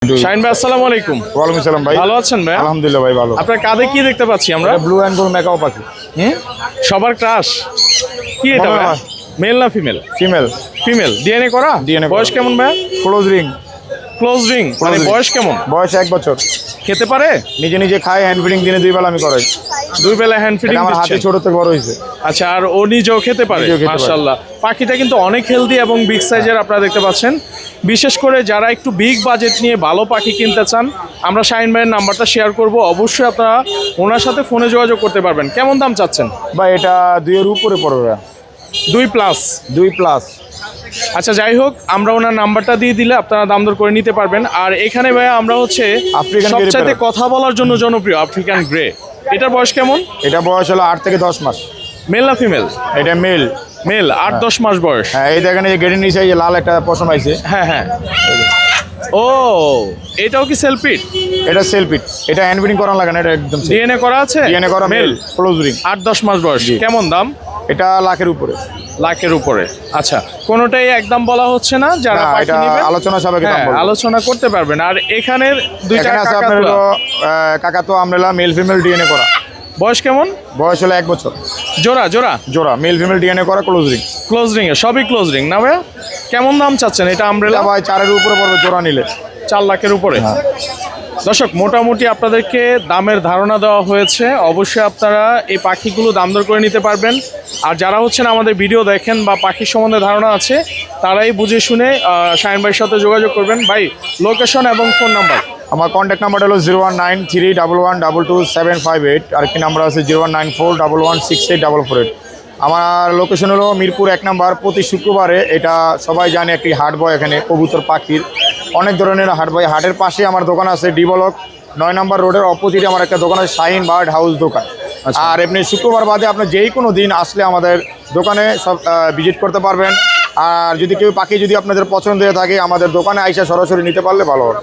শাহিন ভাই আসসালামু আলাইকুম। ওয়ালাইকুম আসসালাম ভাই। ভালো আছেন ভাই? আলহামদুলিল্লাহ ভাই ভালো। আপনার কাঁধে কি দেখতে পাচ্ছি আমরা? ব্লু অ্যান্ড গোল্ড ম্যাকাও পাখি। সবার ক্রাশ কি এটা মনে ভাই? হয়। মেল না ফিমেল? ফিমেল। ফিমেল। ডিএনএ করা? DNA করা। বয়স কেমন ভাই? Close ring. ক্লোজ রিং মানে ring। বয়স কেমন? বয়স 1 বছর। খেতে পারে? নিজে নিজে খায়, হ্যান্ড ফিডিং দিনে 2 বেলা আমি করাই। দুই বেলা হ্যান্ড ফিডিং এটা আমার হাতে দিচ্ছেন? ছোট থেকে বড় হয়েছে। আচ্ছা, আর ও নিজেও খেতে পারে? নিজেও খেতে পারে। মাশাআল্লাহ। পাখিটা কিন্তু অনেক হেলদি এবং বিগ সাইজের আপনারা দেখতে পাচ্ছেন। বিশেষ করে যারা একটু বিগ বাজেট নিয়ে ভালো পাখি কিনতে চান, আমরা শাহিন ভাইয়ের নাম্বারটা শেয়ার করব, অবশ্যই আপনারা ওনার সাথে ফোনে যোগাযোগ করতে পারবেন। কেমন দাম চাচ্ছেন? ভাই এটা 2 এর উপরে পড়বে। 2+। 2+। আচ্ছা, যাই হোক, আমরা ওনার নাম্বারটা দিয়ে দিলে আপনারা দাম দর করে নিতে পারবেন। আর এখানে ভাই আমরা হচ্ছে আফ্রিকান সবচাইতে গ্রে কথা বলার জন্য জনপ্রিয় আফ্রিকান গ্রে। এটার বয়স কেমন? এটা বয়স হলো 8 থেকে 10 মাস। মেল না ফিমেল? এটা মেল। মেল। 8-10 মাস বয়স। হ্যাঁ, এই দেখেন এই যে গেটের নিচে এই যে লাল একটা পশম আইছে। হ্যাঁ হ্যাঁ। ও, এটাও কি সেলফিট? এটা সেলফিট। এটা হ্যান্ড ফিডিং করানো লাগে না, এটা একদম ডিএনএ করা আছে? ডিএনএ করা মেল। Close ring. 8-10 মাস বয়স। কেমন দাম? এটা লাখের উপরে। লাখের উপরে। আচ্ছা, কোনোটাই একদম বলা হচ্ছে না, যারা না, পাখি এটা নেবেন আলোচনা সাপেক্ষে দাম হ্যাঁ, বলবো। আলোচনা করতে পারবেন। আর এখানের দুইটা এখানে আছে আপনার কাকাতুয়া। হলো কাকাতুয়া আমরেলা মেল ফিমেল ডিএনএ করা। বয়স কেমন? বয়স হলো 1 বছর। জোড়া জোড়া? জোড়া মেল ফিমেল ডিএনএ করা ক্লোজ রিং। ক্লোজ রিং এ সবই ক্লোজ রিং না ভাইয়া? কেমন দাম চাচ্ছেন এটা আমব্রেলা? এটা ভাই 4 এর উপরে পড়বে জোড়া নিলে। 4 লাখের উপরে। দর্শক, মোটামুটি আপনাদেরকে দামের ধারণা দেওয়া হয়েছে। অবশ্যই আপনারা এই পাখিগুলো দাম দর করে নিতে পারবেন। আর যারা হচ্ছেন আমাদের ভিডিও দেখেন বা পাখির সম্বন্ধে ধারণা আছে, তারাই বুঝে শুনে শাহিন ভাইয়ের সাথে যোগাযোগ করবেন। ভাই, লোকেশন এবং ফোন নাম্বার? আমার কন্ট্যাক্ট নাম্বার হলো 01931122758। আর কি নাম্বার আছে 09411684448। আমার লোকেশন হলো মিরপুর 1 নাম্বার। প্রতি শুক্রবারে এটা সবাই জানে একটি হাট বয়, এখানে কবুতর পাখির অনেক ধরনের হাট বয়। হাটের পাশে আমার দোকান আছে, ডি ব্লক 9 নম্বর রোডের অপোজিটে আমার একটা দোকান আছে, শাহিন বার্ড হাউস দোকান। আর এমনি শুক্রবার বাদে আপনার যেই কোনো দিন আসলে আমাদের দোকানে সব ভিজিট করতে পারবেন। আর যদি কেউ পাখি যদি আপনাদের পছন্দ হয়ে থাকে, আমাদের দোকানে আইসা সরাসরি নিতে পারলে ভালো হবে।